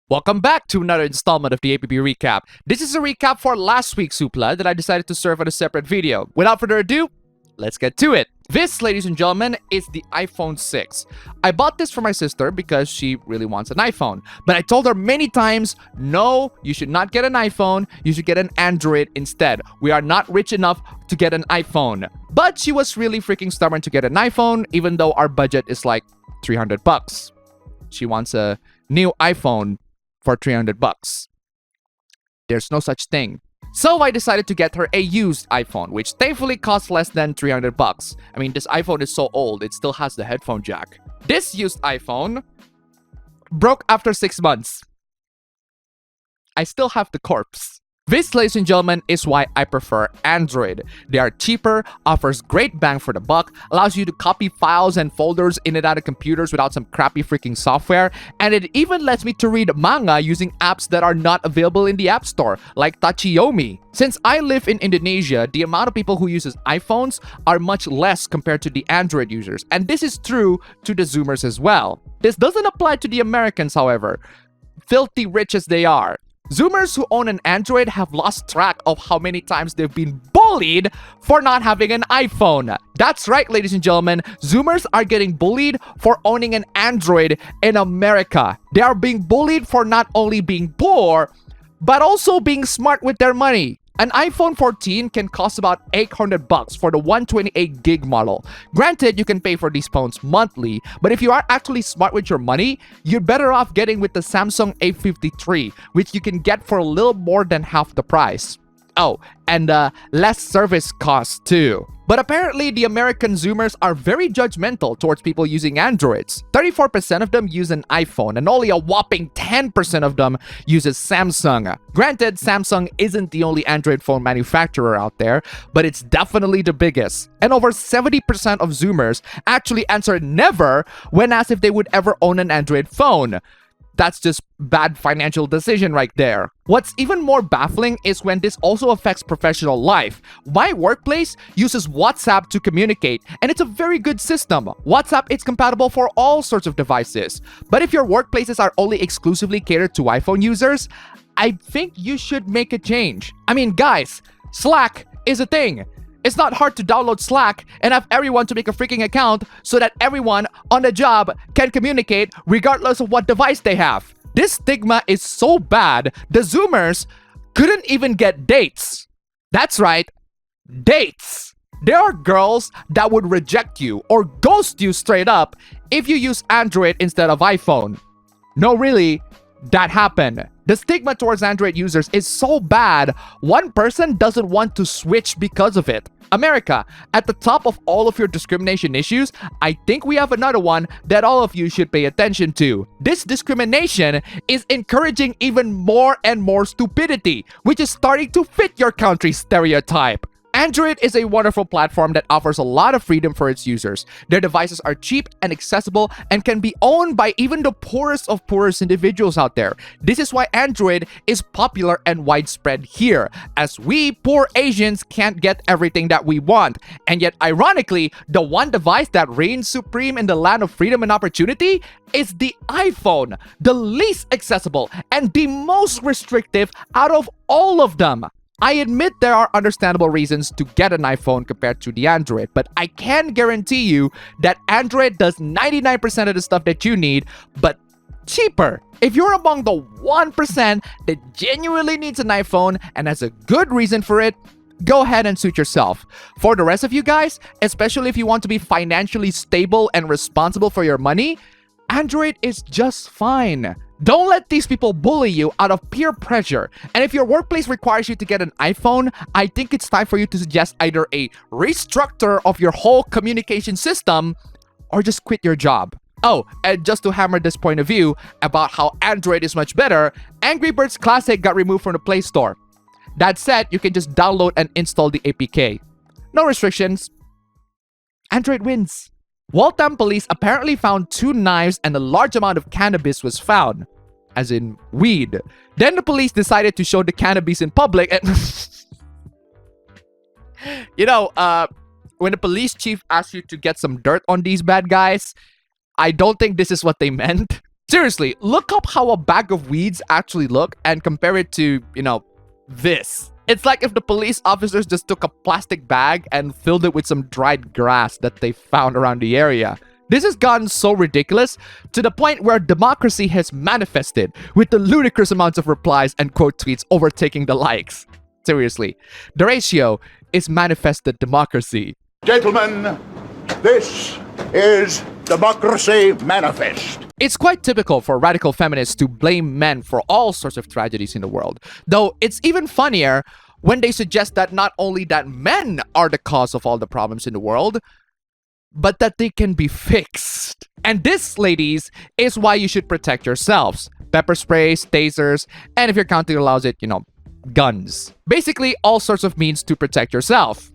Welcome back to another installment of the APB recap. This is a recap for last week's Supla that I decided to serve on a separate video. Without further ado, let's get to it. This, ladies and gentlemen, is the iPhone 6. I bought this for my sister because she really wants an iPhone. But I told her many times, no, you should not get an iPhone. You should get an Android instead. We are not rich enough to get an iPhone. But she was really freaking stubborn to get an iPhone, even though our budget is like 300 bucks. She wants a new iPhone for 300 bucks. There's no such thing. So I decided to get her a used iPhone, which thankfully costs less than 300 bucks. I mean, this iPhone is so old, it still has the headphone jack. This used iPhone broke after 6 months. I still have the corpse. This, ladies and gentlemen, is why I prefer Android. They are cheaper, offers great bang for the buck, allows you to copy files and folders in and out of computers without some crappy freaking software, and it even lets me to read manga using apps that are not available in the App Store, like Tachiyomi. Since I live in Indonesia, the amount of people who uses iPhones are much less compared to the Android users, and this is true to the Zoomers as well. This doesn't apply to the Americans, however, filthy rich as they are. Zoomers who own an Android have lost track of how many times they've been bullied for not having an iPhone. That's right, ladies and gentlemen. Zoomers are getting bullied for owning an Android in America. They are being bullied for not only being poor, but also being smart with their money. An iPhone 14 can cost about 800 bucks for the 128 gig model. Granted, you can pay for these phones monthly, but if you are actually smart with your money, you're better off getting with the Samsung A53, which you can get for a little more than half the price. Oh, and less service costs too. But apparently, the American Zoomers are very judgmental towards people using Androids. 34% of them use an iPhone, and only a whopping 10% of them uses Samsung. Granted, Samsung isn't the only Android phone manufacturer out there, but it's definitely the biggest. And over 70% of Zoomers actually answered never when asked if they would ever own an Android phone. That's just bad financial decision right there. What's even more baffling is when this also affects professional life. My workplace uses WhatsApp to communicate, and it's a very good system. WhatsApp is compatible for all sorts of devices. But if your workplaces are only exclusively catered to iPhone users, I think you should make a change. I mean, guys, Slack is a thing. It's not hard to download Slack and have everyone to make a freaking account so that everyone on the job can communicate regardless of what device they have. This stigma is so bad, the Zoomers couldn't even get dates. That's right, dates. There are girls that would reject you or ghost you straight up if you use Android instead of iPhone. No, really, that happened. The stigma towards Android users is so bad, one person doesn't want to switch because of it. America, at the top of all of your discrimination issues, I think we have another one that all of you should pay attention to. This discrimination is encouraging even more and more stupidity, which is starting to fit your country's stereotype. Android is a wonderful platform that offers a lot of freedom for its users. Their devices are cheap and accessible and can be owned by even the poorest of poorest individuals out there. This is why Android is popular and widespread here, as we poor Asians can't get everything that we want. And yet, ironically, the one device that reigns supreme in the land of freedom and opportunity is the iPhone, the least accessible and the most restrictive out of all of them. I admit there are understandable reasons to get an iPhone compared to the Android, but I can guarantee you that Android does 99% of the stuff that you need, but cheaper. If you're among the 1% that genuinely needs an iPhone and has a good reason for it, go ahead and suit yourself. For the rest of you guys, especially if you want to be financially stable and responsible for your money, Android is just fine. Don't let these people bully you out of peer pressure. And if your workplace requires you to get an iPhone, I think it's time for you to suggest either a restructure of your whole communication system or just quit your job. Oh, and just to hammer this point of view about how Android is much better, Angry Birds Classic got removed from the Play Store. That said, you can just download and install the APK. No restrictions. Android wins. Waltham Police apparently found 2 knives and a large amount of cannabis was found. As in weed. Then the police decided to show the cannabis in public and... when the police chief asks you to get some dirt on these bad guys, I don't think this is what they meant. Seriously, look up how a bag of weeds actually look and compare it to, this. It's like if the police officers just took a plastic bag and filled it with some dried grass that they found around the area. This has gotten so ridiculous to the point where democracy has manifested with the ludicrous amounts of replies and quote tweets overtaking the likes. Seriously, the ratio is manifested democracy. Gentlemen, this is Democracy Manifest. It's quite typical for radical feminists to blame men for all sorts of tragedies in the world. Though it's even funnier when they suggest that not only that men are the cause of all the problems in the world, but that they can be fixed. And this, ladies, is why you should protect yourselves. Pepper sprays, tasers, and if your country allows it, guns. Basically, all sorts of means to protect yourself.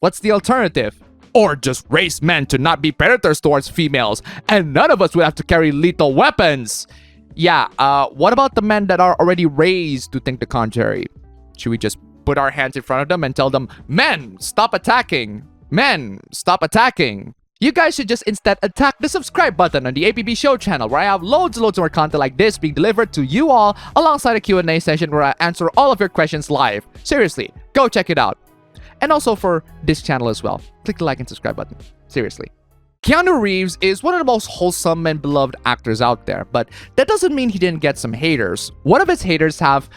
What's the alternative? Or just raise men to not be predators towards females, and none of us would have to carry lethal weapons. Yeah, what about the men that are already raised to think the contrary? Should we just put our hands in front of them and tell them, men, stop attacking? Men, stop attacking. You guys should just instead attack the subscribe button on the APB show channel, where I have loads and loads more content like this being delivered to you all alongside a Q&A session where I answer all of your questions live. Seriously, go check it out. And also for this channel as well. Click the like and subscribe button. Seriously. Keanu Reeves is one of the most wholesome and beloved actors out there, but that doesn't mean he didn't get some haters. One of his haters have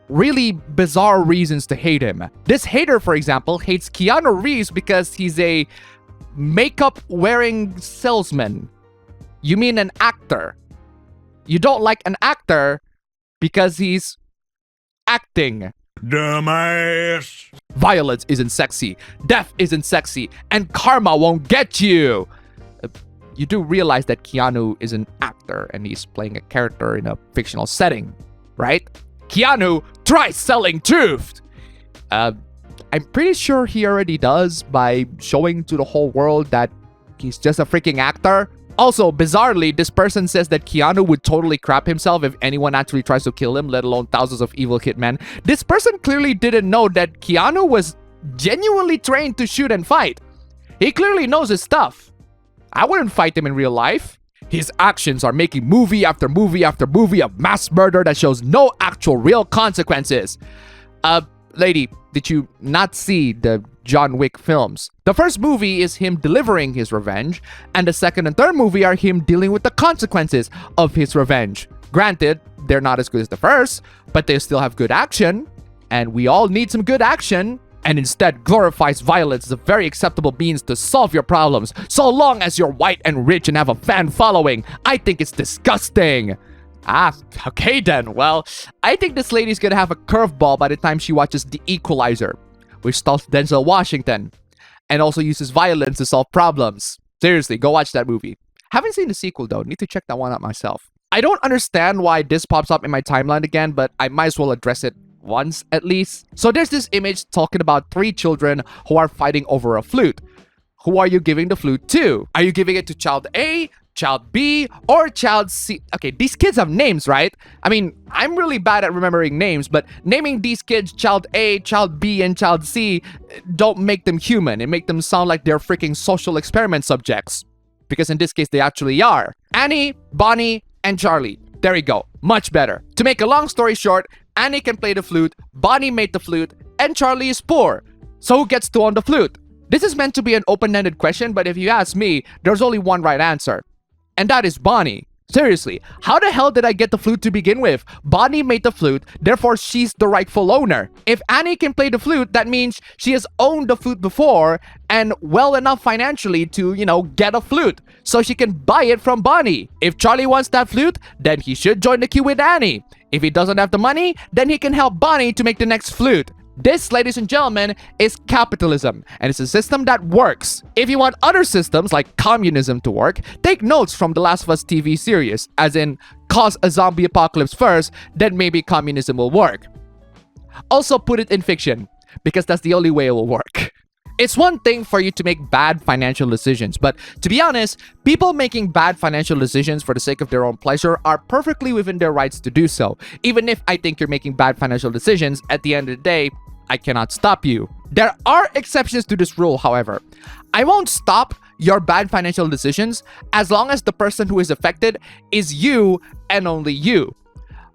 really bizarre reasons to hate him. This hater, for example, hates Keanu Reeves because he's a makeup-wearing salesman. You mean an actor. You don't like an actor because he's acting. Dumbass. Violence isn't sexy, death isn't sexy, and karma won't get you. You do realize that Keanu is an actor and he's playing a character in a fictional setting, right? Keanu, try selling truth! I'm pretty sure he already does by showing to the whole world that he's just a freaking actor. Also, bizarrely, this person says that Keanu would totally crap himself if anyone actually tries to kill him, let alone thousands of evil hitmen. This person clearly didn't know that Keanu was genuinely trained to shoot and fight. He clearly knows his stuff. I wouldn't fight him in real life. His actions are making movie after movie after movie of mass murder that shows no actual real consequences. Lady, did you not see the John Wick films? The first movie is him delivering his revenge, and the second and third movie are him dealing with the consequences of his revenge. Granted, they're not as good as the first, but they still have good action, and we all need some good action, and instead glorifies violence as a very acceptable means to solve your problems, so long as you're white and rich and have a fan following. I think it's disgusting. Okay then. Well, I think this lady's gonna have a curveball by the time she watches The Equalizer, which stars Denzel Washington, and also uses violence to solve problems. Seriously, go watch that movie. Haven't seen the sequel though, need to check that one out myself. I don't understand why this pops up in my timeline again, but I might as well address it once at least. So there's this image talking about 3 children who are fighting over a flute. Who are you giving the flute to? Are you giving it to child A, child B, or child C? Okay, these kids have names, right? I mean, I'm really bad at remembering names, but naming these kids child A, child B, and child C don't make them human. It make them sound like they're freaking social experiment subjects. Because in this case, they actually are. Annie, Bonnie, and Charlie. There you go. Much better. To make a long story short, Annie can play the flute, Bonnie made the flute, and Charlie is poor. So who gets to own the flute? This is meant to be an open-ended question, but if you ask me, there's only one right answer. And that is Bonnie. Seriously, how the hell did I get the flute to begin with? Bonnie made the flute, therefore she's the rightful owner. If Annie can play the flute, that means she has owned the flute before and well enough financially to, get a flute. So she can buy it from Bonnie. If Charlie wants that flute, then he should join the queue with Annie. If he doesn't have the money, then he can help Bonnie to make the next flute. This, ladies and gentlemen, is capitalism, and it's a system that works. If you want other systems like communism to work, take notes from the Last of Us TV series, as in, cause a zombie apocalypse first, then maybe communism will work. Also put it in fiction, because that's the only way it will work. It's one thing for you to make bad financial decisions, but to be honest, people making bad financial decisions for the sake of their own pleasure are perfectly within their rights to do so. Even if I think you're making bad financial decisions, at the end of the day, I cannot stop you. There are exceptions to this rule, however. I won't stop your bad financial decisions as long as the person who is affected is you and only you.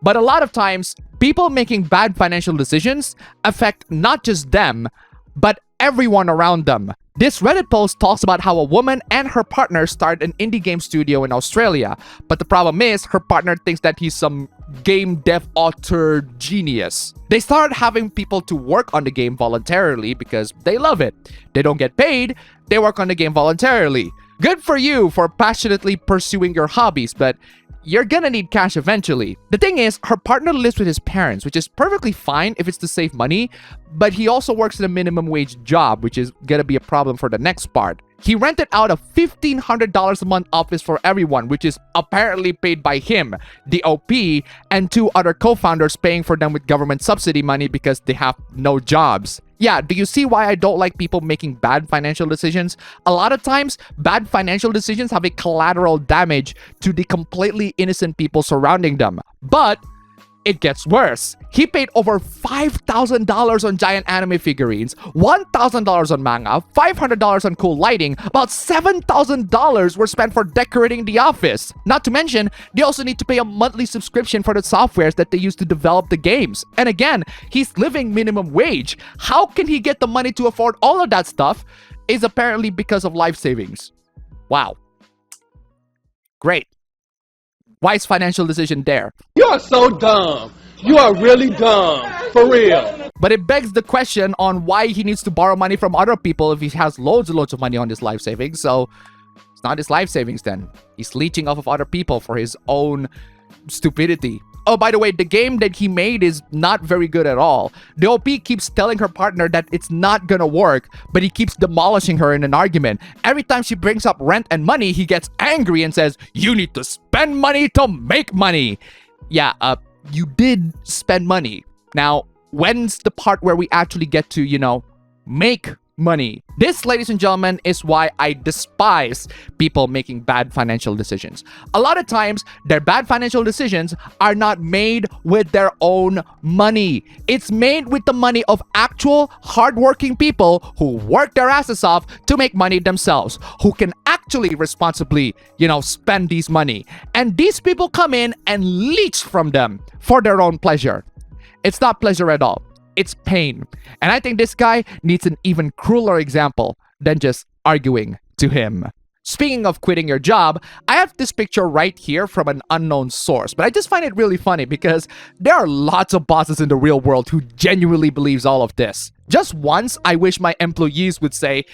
But a lot of times, people making bad financial decisions affect not just them, but everyone around them. This Reddit post talks about how a woman and her partner started an indie game studio in Australia, but the problem is her partner thinks that he's some game dev author genius. They started having people to work on the game voluntarily because they love it. They don't get paid, they work on the game voluntarily. Good for you for passionately pursuing your hobbies, but you're gonna need cash eventually. The thing is, her partner lives with his parents, which is perfectly fine if it's to save money, but he also works in a minimum wage job, which is gonna be a problem for the next part. He rented out a $1,500 a month office for everyone, which is apparently paid by him, the OP, and 2 other co-founders paying for them with government subsidy money because they have no jobs. Yeah, do you see why I don't like people making bad financial decisions? A lot of times, bad financial decisions have a collateral damage to the completely innocent people surrounding them. But it gets worse. He paid over $5,000 on giant anime figurines, $1,000 on manga, $500 on cool lighting, about $7,000 were spent for decorating the office. Not to mention, they also need to pay a monthly subscription for the softwares that they use to develop the games. And again, he's living minimum wage. How can he get the money to afford all of that stuff? Is apparently because of life savings. Wow. Great. Wise financial decision there. You are so dumb. You are really dumb. For real. But it begs the question on why he needs to borrow money from other people if he has loads and loads of money on his life savings. So it's not his life savings then. He's leeching off of other people for his own stupidity. Oh, by the way, the game that he made is not very good at all. The OP keeps telling her partner that it's not gonna work, but he keeps demolishing her in an argument. Every time she brings up rent and money, he gets angry and says, "You need to spend money to make money." Yeah, you did spend money. Now, when's the part where we actually get to, make money? This, ladies and gentlemen, is why I despise people making bad financial decisions. A lot of times, their bad financial decisions are not made with their own money. It's made with the money of actual hardworking people who work their asses off to make money themselves, who can actually responsibly, spend these money. And these people come in and leech from them for their own pleasure. It's not pleasure at all. It's pain. And I think this guy needs an even crueler example than just arguing to him. Speaking of quitting your job, I have this picture right here from an unknown source, but I just find it really funny because there are lots of bosses in the real world who genuinely believes all of this. Just once, I wish my employees would say,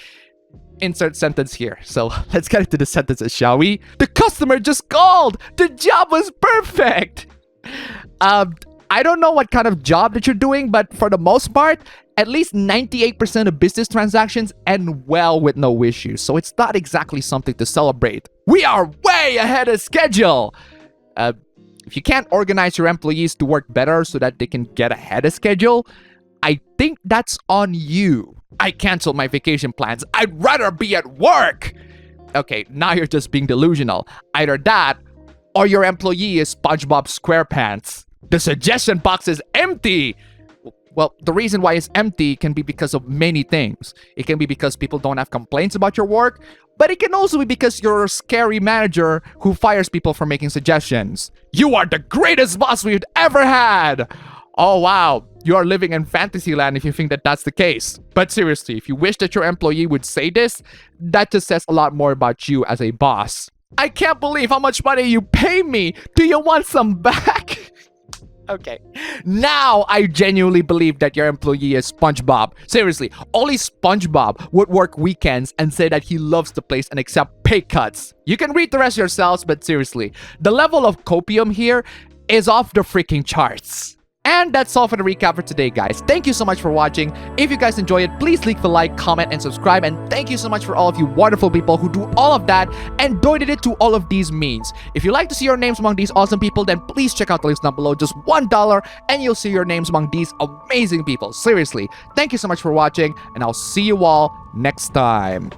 insert sentence here. So let's get into the sentences, shall we? The customer just called! The job was perfect! I don't know what kind of job that you're doing, but for the most part, at least 98% of business transactions end well with no issues. So it's not exactly something to celebrate. We are way ahead of schedule! If you can't organize your employees to work better so that they can get ahead of schedule, I think that's on you. I canceled my vacation plans. I'd rather be at work! Okay, now you're just being delusional. Either that, or your employee is SpongeBob SquarePants. The suggestion box is empty! Well, the reason why it's empty can be because of many things. It can be because people don't have complaints about your work, but it can also be because you're a scary manager who fires people for making suggestions. You are the greatest boss we've ever had! Oh wow, you are living in Fantasyland if you think that that's the case. But seriously, if you wish that your employee would say this, that just says a lot more about you as a boss. I can't believe how much money you pay me! Do you want some back? Okay, now I genuinely believe that your employee is SpongeBob. Seriously, only SpongeBob would work weekends and say that he loves the place and accept pay cuts. You can read the rest yourselves, but seriously, the level of copium here is off the freaking charts. And that's all for the recap for today, guys. Thank you so much for watching. If you guys enjoy it, please leave a like, comment, and subscribe. And thank you so much for all of you wonderful people who do all of that and donated to all of these means. If you'd like to see your names among these awesome people, then please check out the links down below. Just $1 and you'll see your names among these amazing people. Seriously, thank you so much for watching, and I'll see you all next time.